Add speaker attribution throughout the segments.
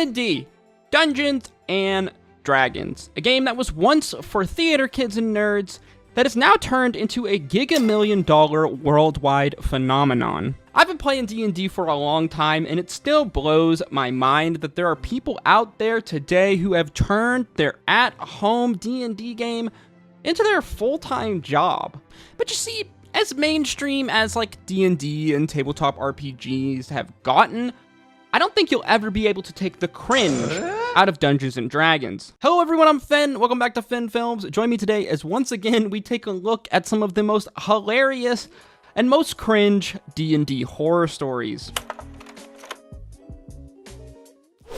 Speaker 1: D&D, Dungeons and Dragons, a game that was once for theater kids and nerds that is now turned into a giga-million-dollar worldwide phenomenon. I've been playing D&D for a long time, and it still blows my mind that there are people out there today who have turned their at-home D&D game into their full-time job. But you see, as mainstream as like D&D and tabletop RPGs have gotten, I don't think you'll ever be able to take the cringe out of Dungeons and Dragons. Hello everyone, I'm Finn. Welcome back to Finn Films. Join me today as once again we take a look at some of the most hilarious and most cringe D&D horror stories.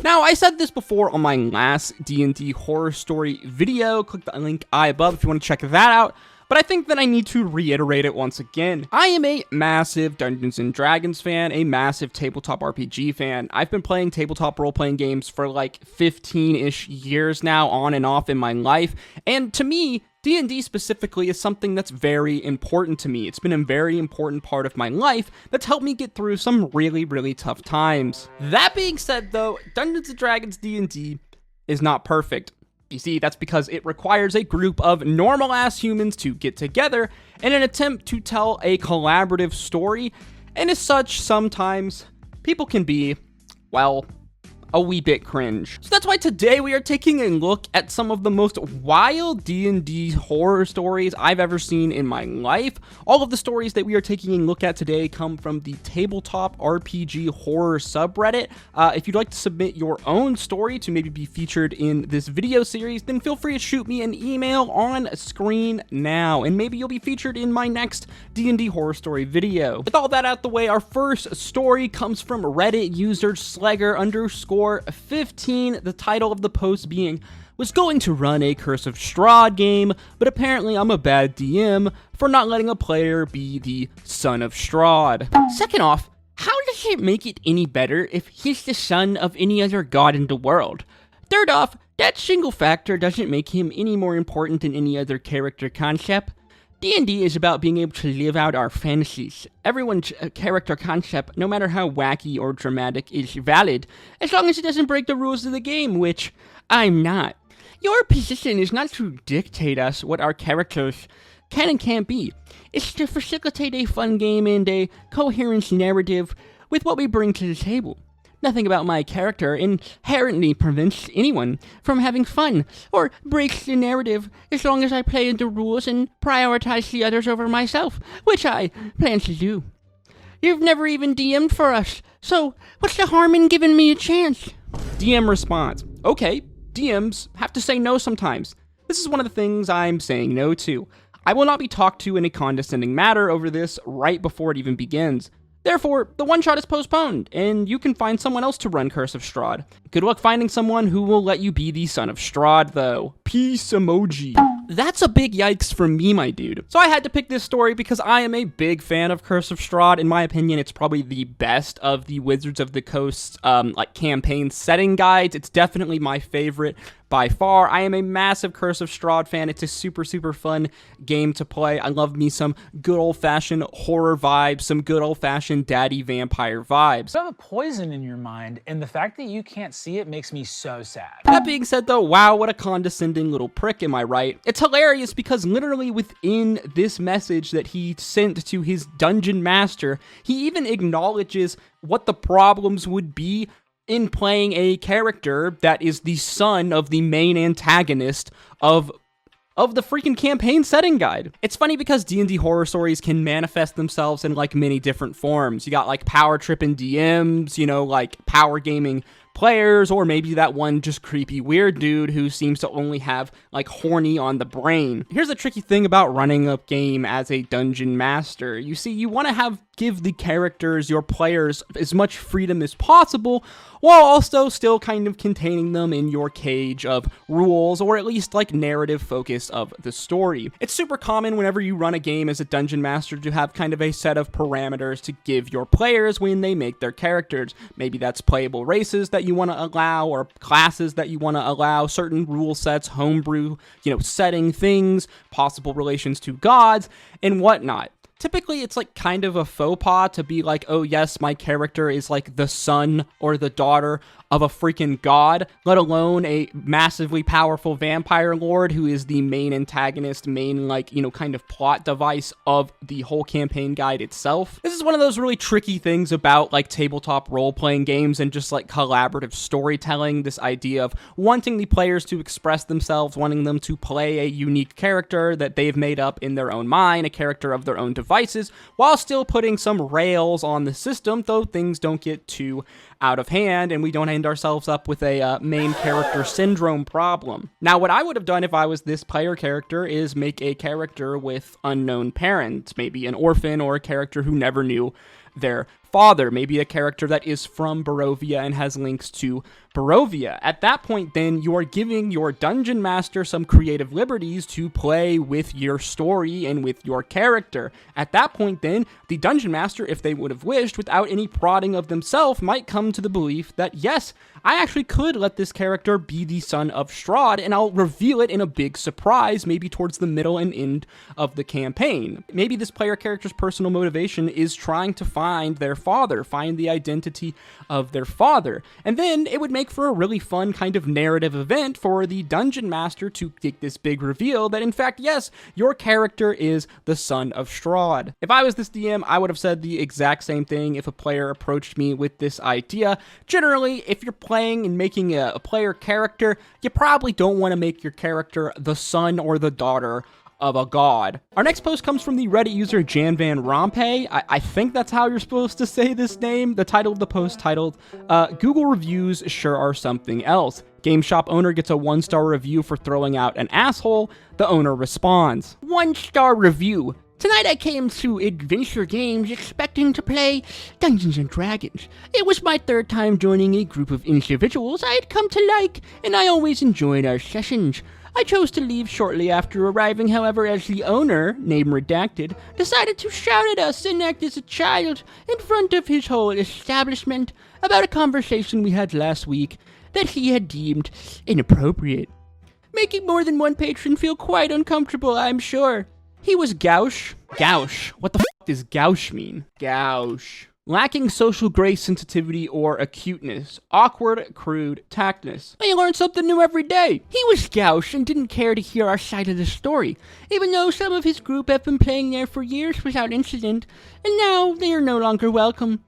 Speaker 1: Now, I said this before on my last D&D horror story video. Click the link above if you want to check that out. But I think that I need to reiterate it once again. I am a massive Dungeons & Dragons fan, a massive tabletop RPG fan. I've been playing tabletop role-playing games for like 15-ish years now, on and off in my life. And to me, D&D specifically is something that's very important to me. It's been a very important part of my life that's helped me get through some really, really tough times. That being said though, Dungeons & Dragons D&D is not perfect. You see, that's because it requires a group of normal-ass humans to get together in an attempt to tell a collaborative story, and as such, sometimes people can be, well, a wee bit cringe. So that's why today we are taking a look at some of the most wild D&D horror stories I've ever seen in my life. All of the stories that we are taking a look at today come from the tabletop RPG horror subreddit. If you'd like to submit your own story to maybe be featured in this video series, then feel free to shoot me an email on screen now, and maybe you'll be featured in my next D&D horror story video. With all that out the way, our first story comes from Reddit user Slegger_15, the title of the post being, "Was going to run a Curse of Strahd game, but apparently I'm a bad DM for not letting a player be the son of Strahd." Second off, how does it make it any better if he's the son of any other god in the world? Third off, that single factor doesn't make him any more important than any other character concept. D&D is about being able to live out our fantasies. Everyone's character concept, no matter how wacky or dramatic, is valid, as long as it doesn't break the rules of the game, which I'm not. Your position is not to dictate us what our characters can and can't be. It's to facilitate a fun game and a coherent narrative with what we bring to the table. Nothing about my character inherently prevents anyone from having fun or breaks the narrative as long as I play the rules and prioritize the others over myself, which I plan to do. You've never even DM'd for us, so what's the harm in giving me a chance? DM response: okay, DMs have to say no sometimes. This is one of the things I'm saying no to. I will not be talked to in a condescending manner over this right before it even begins. Therefore, the one-shot is postponed, and you can find someone else to run Curse of Strahd. Good luck finding someone who will let you be the son of Strahd, though. Peace emoji. That's a big yikes for me, my dude. So I had to pick this story because I am a big fan of Curse of Strahd. In my opinion, it's probably the best of the Wizards of the Coast, campaign setting guides. It's definitely my favorite by far. I am a massive Curse of Strahd fan. It's a super, super fun game to play. I love me some good old-fashioned horror vibes, some good old-fashioned daddy vampire vibes.
Speaker 2: You have a poison in your mind, and the fact that you can't see it makes me so sad.
Speaker 1: That being said though, wow, what a condescending little prick, am I right? It's hilarious because literally within this message that he sent to his dungeon master, he even acknowledges what the problems would be in playing a character that is the son of the main antagonist of the freaking campaign setting guide. It's funny because D&D horror stories can manifest themselves in like many different forms. You got like power tripping DMs, you know, like power gaming players, or maybe that one just creepy weird dude who seems to only have like horny on the brain. Here's the tricky thing about running a game as a dungeon master. You see, you want to give the characters, your players, as much freedom as possible, while also still kind of containing them in your cage of rules, or at least like narrative focus of the story. It's super common whenever you run a game as a dungeon master to have kind of a set of parameters to give your players when they make their characters. Maybe that's playable races that you want to allow, or classes that you want to allow, certain rule sets, homebrew, setting things, possible relations to gods, and whatnot. Typically, it's like kind of a faux pas to be like, oh yes, my character is like the son or the daughter of a freaking god, let alone a massively powerful vampire lord who is the main antagonist, main, like, kind of plot device of the whole campaign guide itself. This is one of those really tricky things about, like, tabletop role-playing games and just, like, collaborative storytelling, this idea of wanting the players to express themselves, wanting them to play a unique character that they've made up in their own mind, a character of their own devices, while still putting some rails on the system, though things don't get too out of hand and we don't end ourselves up with a main character syndrome problem. Now, what I would have done if I was this player character is make a character with unknown parents, maybe an orphan or a character who never knew their father, maybe a character that is from Barovia and has links to Barovia. At that point, then, you are giving your dungeon master some creative liberties to play with your story and with your character. At that point, then, the dungeon master, if they would have wished, without any prodding of themselves, might come to the belief that, yes, I actually could let this character be the son of Strahd, and I'll reveal it in a big surprise, maybe towards the middle and end of the campaign. Maybe this player character's personal motivation is trying to find their father, find the identity of their father. And then it would make for a really fun kind of narrative event for the dungeon master to take this big reveal that, in fact, yes, your character is the son of Strahd. If I was this DM, I would have said the exact same thing if a player approached me with this idea. Generally, if you're playing and making a player character, you probably don't want to make your character the son or the daughter of a god. Our next post comes from the Reddit user Jan Van Rompuy. I think that's how you're supposed to say this name. The title of the post titled, Google reviews sure are something else. Game shop owner gets a 1-star review for throwing out an asshole. The owner responds, 1-star review. Tonight I came to Adventure Games expecting to play Dungeons & Dragons. It was my 3rd time joining a group of individuals I had come to like, and I always enjoyed our sessions. I chose to leave shortly after arriving, however, as the owner, name redacted, decided to shout at us and act as a child in front of his whole establishment about a conversation we had last week that he had deemed inappropriate, making more than one patron feel quite uncomfortable, I'm sure. He was gauche. Gauche. What the f*** does gauche mean? Gauche. Lacking social grace, sensitivity, or acuteness. Awkward, crude, tactness. I learn something new every day. He was gauche and didn't care to hear our side of the story, even though some of his group have been playing there for years without incident, and now they are no longer welcome.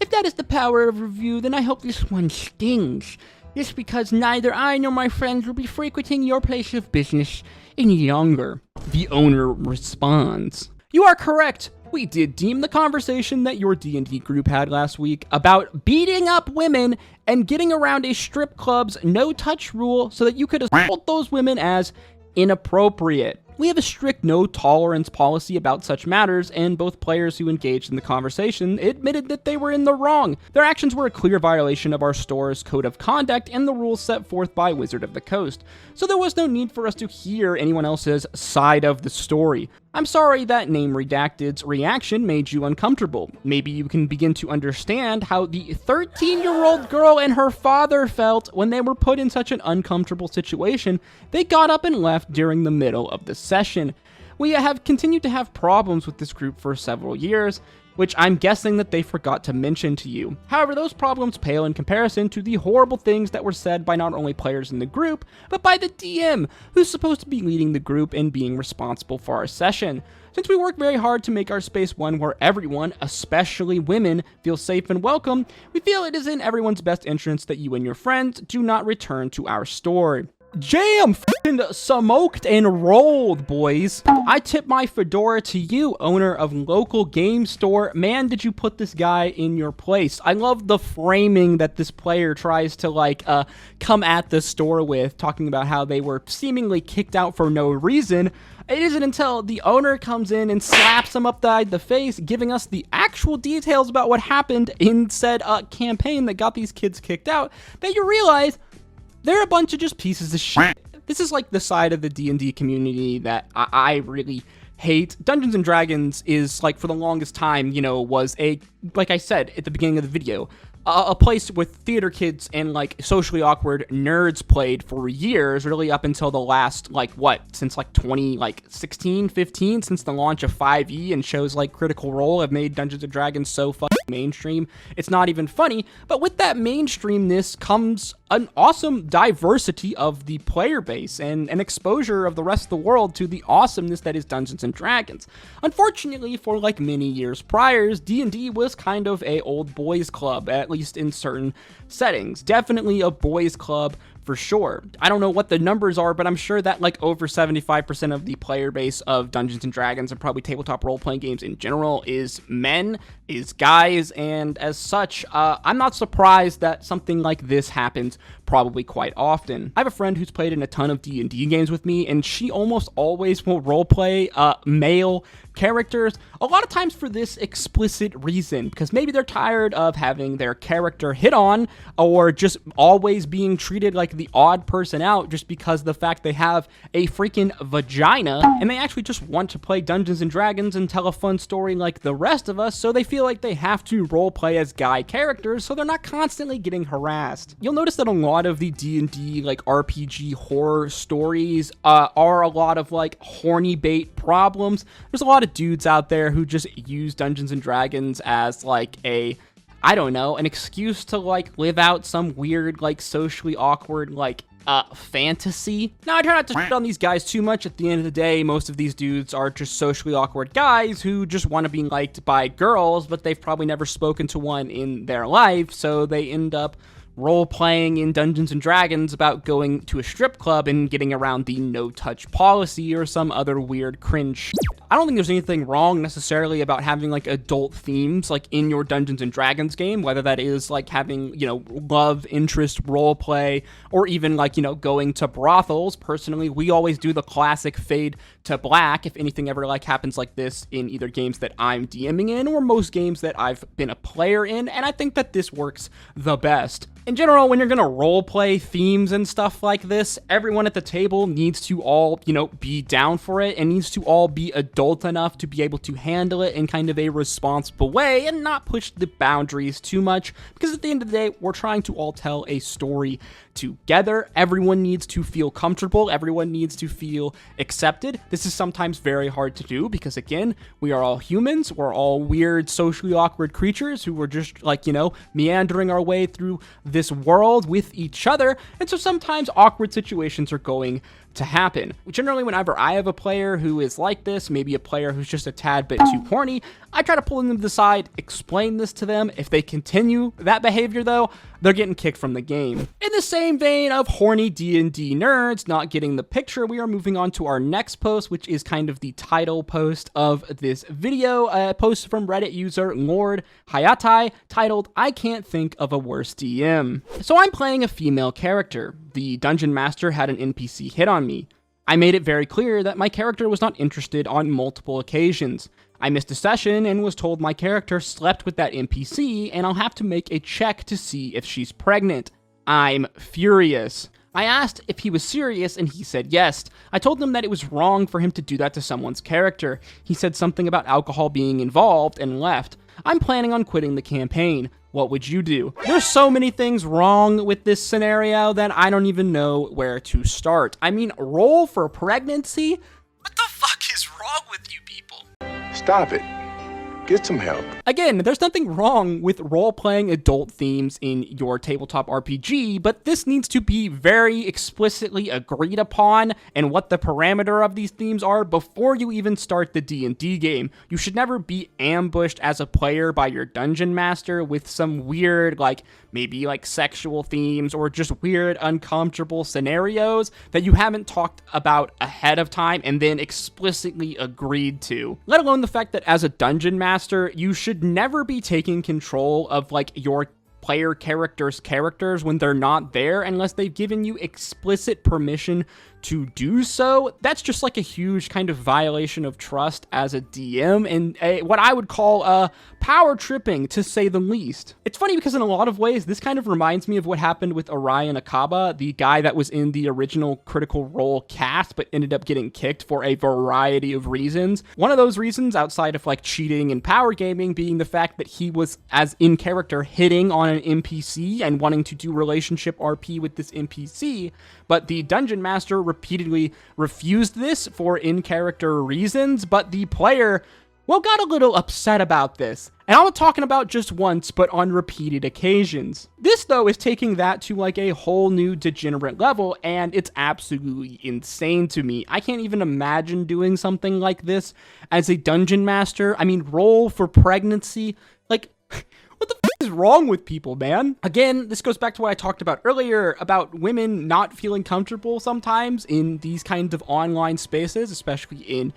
Speaker 1: If that is the power of review, then I hope this one stings. This because neither I nor my friends will be frequenting your place of business any longer. The owner responds, you are correct. We did deem the conversation that your D&D group had last week about beating up women and getting around a strip club's no-touch rule so that you could assault those women as inappropriate. We have a strict no-tolerance policy about such matters, and both players who engaged in the conversation admitted that they were in the wrong. Their actions were a clear violation of our store's code of conduct and the rules set forth by Wizard of the Coast, so there was no need for us to hear anyone else's side of the story. I'm sorry that name redacted's reaction made you uncomfortable. Maybe you can begin to understand how the 13-year-old girl and her father felt when they were put in such an uncomfortable situation. They got up and left during the middle of the session. We have continued to have problems with this group for several years, which I'm guessing that they forgot to mention to you. However, those problems pale in comparison to the horrible things that were said by not only players in the group, but by the DM, who's supposed to be leading the group and being responsible for our session. Since we work very hard to make our space one where everyone, especially women, feel safe and welcome, we feel it is in everyone's best interest that you and your friends do not return to our store. Jam f***ing smoked and rolled, boys. I tip my fedora to you, owner of local game store. Man, did you put this guy in your place. I love the framing that this player tries to, come at the store with, talking about how they were seemingly kicked out for no reason. It isn't until the owner comes in and slaps them upside the face, giving us the actual details about what happened in said campaign that got these kids kicked out, that you realize they're a bunch of just pieces of shit. This is like the side of the D&D community that I really hate. Dungeons & Dragons is, like, for the longest time, was like I said at the beginning of the video, a place with theater kids and, like, socially awkward nerds played for years, really up until the last, since 2016, 15, since the launch of 5e and shows like Critical Role have made Dungeons & Dragons so mainstream. It's not even funny, but with that mainstreamness comes an awesome diversity of the player base and an exposure of the rest of the world to the awesomeness that is Dungeons and Dragons. Unfortunately, for like many years prior, D&D was kind of a old boys club, at least in certain settings. Definitely a boys club for sure. I don't know what the numbers are, but I'm sure that like over 75% of the player base of Dungeons and Dragons and probably tabletop role-playing games in general is men, is guys, and as such, I'm not surprised that something like this happens probably quite often. I have a friend who's played in a ton of D&D games with me, and she almost always will roleplay male characters, a lot of times for this explicit reason, because maybe they're tired of having their character hit on, or just always being treated like the odd person out just because of the fact they have a freaking vagina, and they actually just want to play Dungeons and Dragons and tell a fun story like the rest of us, so they feel like they have to roleplay as guy characters so they're not constantly getting harassed. You'll notice that a lot of the D&D like RPG horror stories are a lot of like horny bait problems. There's a lot of dudes out there who just use Dungeons and Dragons as like I don't know, an excuse to like live out some weird like socially awkward like fantasy. Now, I try not to shit on these guys too much. At the end of the day, most of these dudes are just socially awkward guys who just want to be liked by girls, but they've probably never spoken to one in their life, so they end up role-playing in Dungeons and Dragons about going to a strip club and getting around the no-touch policy or some other weird cringe shit. I don't think there's anything wrong necessarily about having like adult themes like in your Dungeons and Dragons game, whether that is like having, you know, love interest role play, or even like, you know, going to brothels. Personally, we always do the classic fade to black if anything ever like happens like this in either games that I'm DMing in or most games that I've been a player in, and I think that this works the best. In general, when you're gonna role play themes and stuff like this, everyone at the table needs to all, you know, be down for it and needs to all be adult enough to be able to handle it in kind of a responsible way and not push the boundaries too much, because at the end of the day, we're trying to all tell a story together. Everyone needs to feel comfortable. Everyone needs to feel accepted. This is sometimes very hard to do because, again, we are all humans. We're all weird, socially awkward creatures who are just like, you know, meandering our way through this world with each other. And so sometimes awkward situations are going to happen. Generally, whenever I have a player who is like this, maybe a player who's just a tad bit too horny, I try to pull them to the side, explain this to them. If they continue that behavior, though, they're getting kicked from the game. In the same vein of horny D&D nerds not getting the picture, we are moving on to our next post, which is kind of the title post of this video, a post from Reddit user Lord Hayatai titled, "I Can't Think of a Worse DM." So I'm playing a female character. The dungeon master had an NPC hit on me. I made it very clear that my character was not interested on multiple occasions. I missed a session and was told my character slept with that NPC and I'll have to make a check to see if she's pregnant. I'm furious. I asked if he was serious and he said yes. I told him that it was wrong for him to do that to someone's character. He said something about alcohol being involved and left. I'm planning on quitting the campaign. What would you do? There's so many things wrong with this scenario that I don't even know where to start. I mean, roll for pregnancy? What the fuck is wrong with you people?
Speaker 3: Stop it. Get some help.
Speaker 1: Again, there's nothing wrong with role-playing adult themes in your tabletop RPG, but this needs to be very explicitly agreed upon and what the parameter of these themes are before you even start the D&D game. You should never be ambushed as a player by your dungeon master with some weird, like, maybe like sexual themes or just weird, uncomfortable scenarios that you haven't talked about ahead of time and then explicitly agreed to. Let alone the fact that as a dungeon master, you should never be taking control of like your player characters when they're not there unless they've given you explicit permission to do so. That's just like a huge kind of violation of trust as a DM and what I would call power tripping, to say the least. It's funny because in a lot of ways, this kind of reminds me of what happened with Orion Akaba, the guy that was in the original Critical Role cast, but ended up getting kicked for a variety of reasons. One of those reasons, outside of like cheating and power gaming, being the fact that he was, as in character, hitting on an NPC and wanting to do relationship RP with this NPC, but the dungeon master repeatedly refused this for in-character reasons, but the player well, got a little upset about this. And I'm not talking about just once, but on repeated occasions. This, though, is taking that to like a whole new degenerate level, and it's absolutely insane to me. I can't even imagine doing something like this as a dungeon master. I mean, roll for pregnancy. Like, what the f is wrong with people, man? Again, this goes back to what I talked about earlier about women not feeling comfortable sometimes in these kinds of online spaces, especially in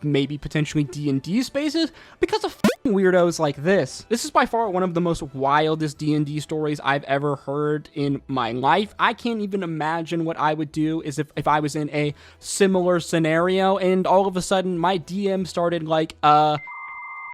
Speaker 1: maybe potentially D&D spaces, because of f***ing weirdos like this. This is by far one of the most wildest D&D stories I've ever heard in my life. I can't even imagine what I would do is if I was in a similar scenario and all of a sudden my DM started like,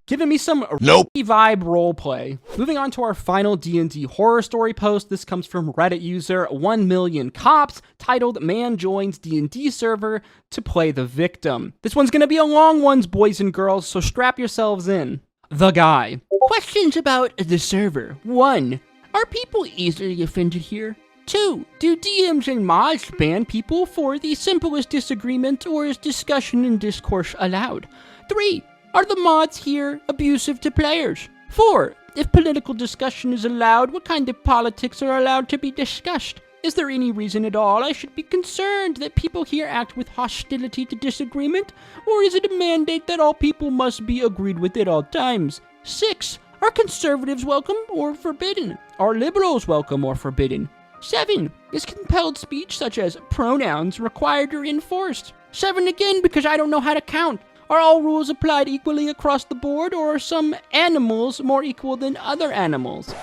Speaker 1: giving me some vibe roleplay. Moving on to our final D&D horror story post. This comes from Reddit user 1,000,000 Cops, titled "Man Joins D&D Server to Play the Victim." This one's gonna be a long one, boys and girls, so strap yourselves in. The guy. Questions about the server. 1. Are people easily offended here? 2. Do DMs and mods ban people for the simplest disagreement, or is discussion and discourse allowed? 3. Are the mods here abusive to players? 4. If political discussion is allowed, what kind of politics are allowed to be discussed? Is there any reason at all I should be concerned that people here act with hostility to disagreement? Or is it a mandate that all people must be agreed with at all times? 6. Are conservatives welcome or forbidden? Are liberals welcome or forbidden? 7. Is compelled speech such as pronouns required or enforced? 7 again because I don't know how to count. Are all rules applied equally across the board, or are some animals more equal than other animals?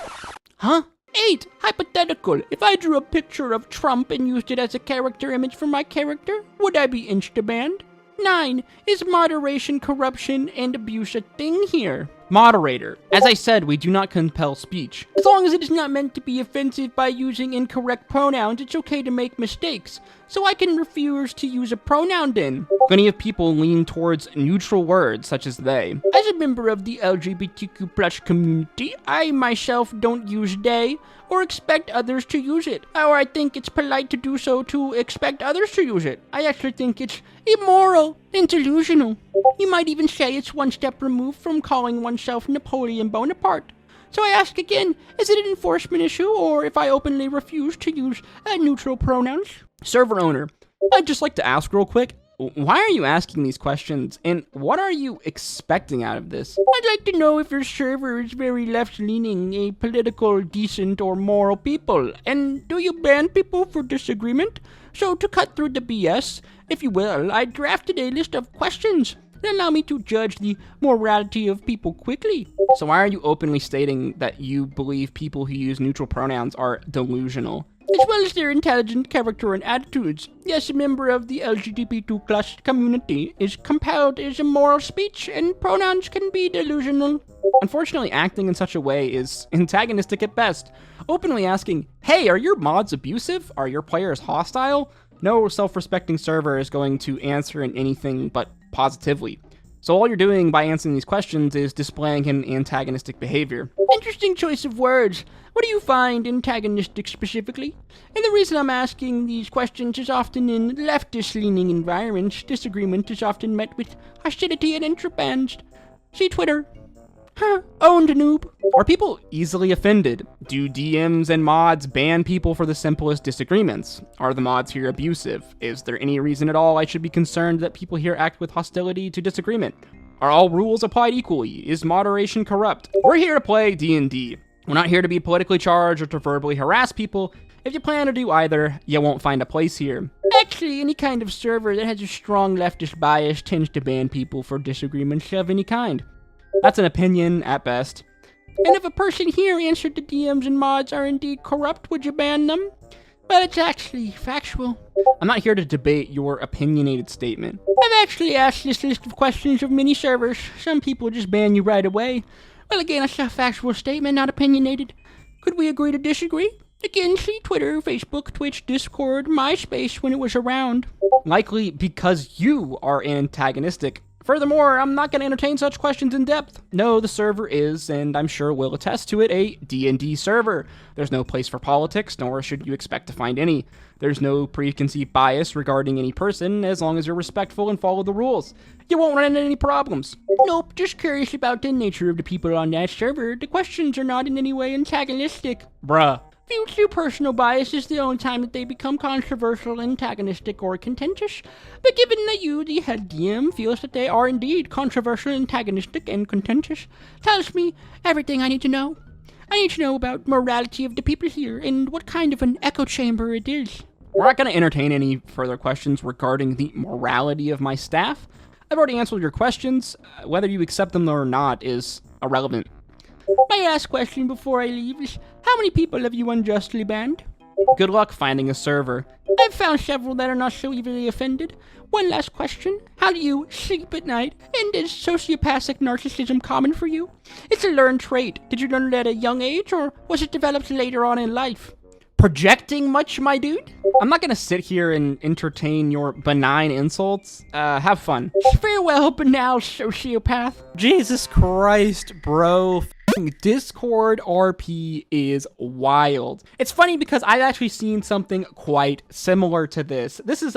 Speaker 1: 8. Hypothetical. If I drew a picture of Trump and used it as a character image for my character, would I be insta-banned? 9. Is moderation, corruption, and abuse a thing here? Moderator. As I said, we do not compel speech. As long as it is not meant to be offensive by using incorrect pronouns, it's okay to make mistakes. So I can refuse to use a pronoun then. Many of people lean towards neutral words such as they. As a member of the LGBTQ+ community, I myself don't use they or expect others to use it. Or I think it's polite to do so to expect others to use it. I actually think it's immoral and delusional. You might even say it's one step removed from calling oneself Napoleon Bonaparte. So I ask again, is it an enforcement issue, or if I openly refuse to use neutral pronouns? Server owner, I'd just like to ask real quick, why are you asking these questions, and what are you expecting out of this? I'd like to know if your server is very left-leaning, a political, decent, or moral people, and do you ban people for disagreement? So to cut through the BS, if you will, I drafted a list of questions that allow me to judge the morality of people quickly. So why are you openly stating that you believe people who use neutral pronouns are delusional? As well as their intelligent character and attitudes. Yes, a member of the LGBTQ+ community is compelled as immoral speech, and pronouns can be delusional. Unfortunately, acting in such a way is antagonistic at best. Openly asking, hey, are your mods abusive? Are your players hostile? No self-respecting server is going to answer in anything but positively. So all you're doing by answering these questions is displaying an antagonistic behavior. Interesting choice of words. What do you find antagonistic specifically? And the reason I'm asking these questions is often in leftist-leaning environments, disagreement is often met with hostility and intrabans. See Twitter. Owned noob. Are people easily offended? Do DMs and mods ban people for the simplest disagreements? Are the mods here abusive? Is there any reason at all I should be concerned that people here act with hostility to disagreement? Are all rules applied equally? Is moderation corrupt? We're here to play D&D. We're not here to be politically charged or to verbally harass people. If you plan to do either, you won't find a place here. Actually, any kind of server that has a strong leftist bias tends to ban people for disagreements of any kind. That's an opinion at best. And if a person here answered the DMs and mods are indeed corrupt, would you ban them? Well, it's actually factual. I'm not here to debate your opinionated statement. I've actually asked this list of questions of many servers. Some people just ban you right away. Well, again, it's a factual statement, not opinionated. Could we agree to disagree? Again, see Twitter, Facebook, Twitch, Discord, MySpace when it was around. Likely because you are antagonistic Furthermore, I'm not going to entertain such questions in depth. No, the server is, and I'm sure will attest to it, a D&D server. There's no place for politics, nor should you expect to find any. There's no preconceived bias regarding any person, as long as you're respectful and follow the rules. You won't run into any problems. Nope, just curious about the nature of the people on that server. The questions are not in any way antagonistic. Bruh. Due to personal bias is the only time that they become controversial, antagonistic, or contentious. But given that you, the head DM, feels that they are indeed controversial, antagonistic, and contentious, tells me everything I need to know. I need to know about morality of the people here, and what kind of an echo chamber it is. We're not going to entertain any further questions regarding the morality of my staff. I've already answered your questions. Whether you accept them or not is irrelevant. My last question before I leave is, how many people have you unjustly banned? Good luck finding a server. I've found several that are not so easily offended. One last question. How do you sleep at night? And is sociopathic narcissism common for you? It's a learned trait. Did you learn it at a young age, or was it developed later on in life? Projecting much, my dude? I'm not gonna sit here and entertain your benign insults. Have fun. Farewell, banal sociopath. Jesus Christ, bro. Discord RP is wild. It's funny because I've actually seen something quite similar to this. This is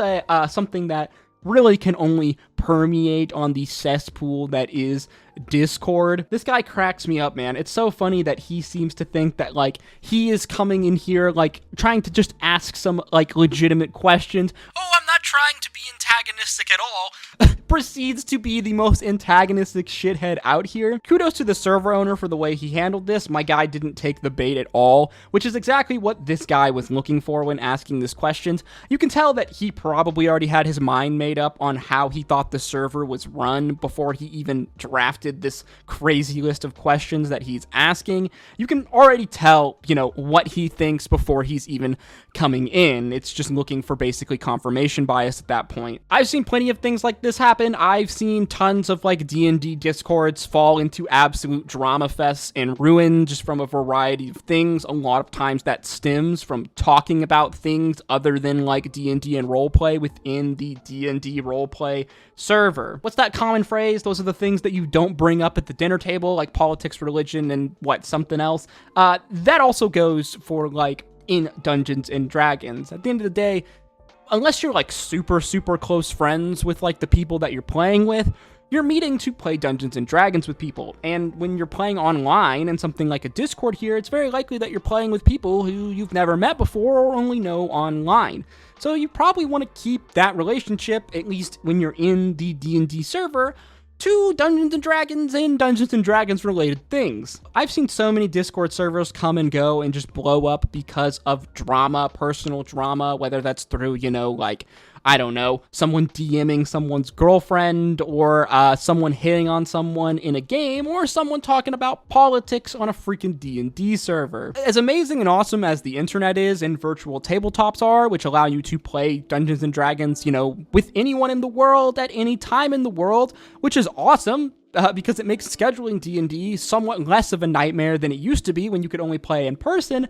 Speaker 1: something that really can only permeate on the cesspool that is Discord. This guy cracks me up, man. It's so funny that he seems to think that, like, he is coming in here, like, trying to just ask some, like, legitimate questions. Oh, I'm not trying to be antagonistic at all. Proceeds to be the most antagonistic shithead out here. Kudos to the server owner for the way he handled this. My guy didn't take the bait at all, which is exactly what this guy was looking for when asking this questions. You can tell that he probably already had his mind made up on how he thought the server was run before he even drafted this crazy list of questions that he's asking. You can already tell, you know, what he thinks before he's even coming in. It's just looking for basically confirmation bias at that point. I've seen plenty of things like this happen. I've seen tons of like D&D discords fall into absolute drama fests and ruin just from a variety of things. A lot of times that stems from talking about things other than like D&D and roleplay within the D&D roleplay server. What's that common phrase? Those are the things that you don't bring up at the dinner table, like politics, religion, and something else. That also goes for like in Dungeons and Dragons. At the end of the day, unless you're like super close friends with like the people that you're playing with, you're meeting to play Dungeons and Dragons with people. And when you're playing online and something like a Discord here, it's very likely that you're playing with people who you've never met before or only know online. So you probably want to keep that relationship, at least when you're in the D&D server, to Dungeons and Dragons and Dungeons and Dragons related things. I've seen so many Discord servers come and go and just blow up because of drama, personal drama, whether that's through, you know, like, I don't know, someone DMing someone's girlfriend, or someone hitting on someone in a game, or someone talking about politics on a freaking D&D server. As amazing and awesome as the internet is and virtual tabletops are, which allow you to play Dungeons and Dragons, you know, with anyone in the world at any time in the world, which is awesome, because it makes scheduling D&D somewhat less of a nightmare than it used to be when you could only play in person.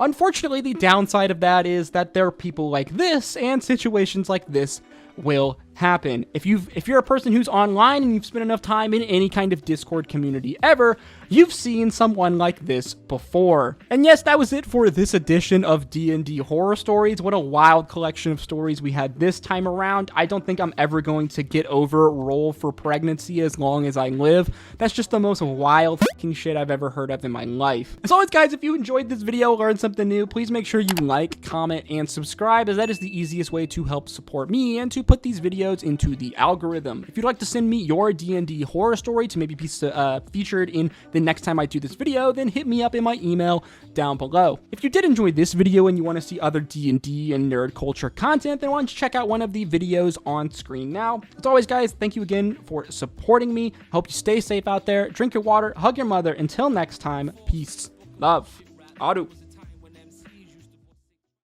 Speaker 1: Unfortunately, the downside of that is that there are people like this and situations like this will happen. If you're a person who's online and you've spent enough time in any kind of Discord community ever, you've seen someone like this before. And yes, that was it for this edition of D&D Horror Stories. What a wild collection of stories we had this time around. I don't think I'm ever going to get over roll for pregnancy as long as I live. That's just the most wild fucking shit I've ever heard of in my life. As always, guys, if you enjoyed this video, learned something new, please make sure you like, comment, and subscribe, as that is the easiest way to help support me and to put these videos into the algorithm. If you'd like to send me your D&D horror story to maybe be featured in the next time I do this video, then hit me up in my email down below. If you did enjoy this video and you want to see other D&D and nerd culture content, then why don't you check out one of the videos on screen now. As always, guys, thank you again for supporting me. Hope you stay safe out there. Drink your water, hug your mother. Until next time, peace, love, Adu.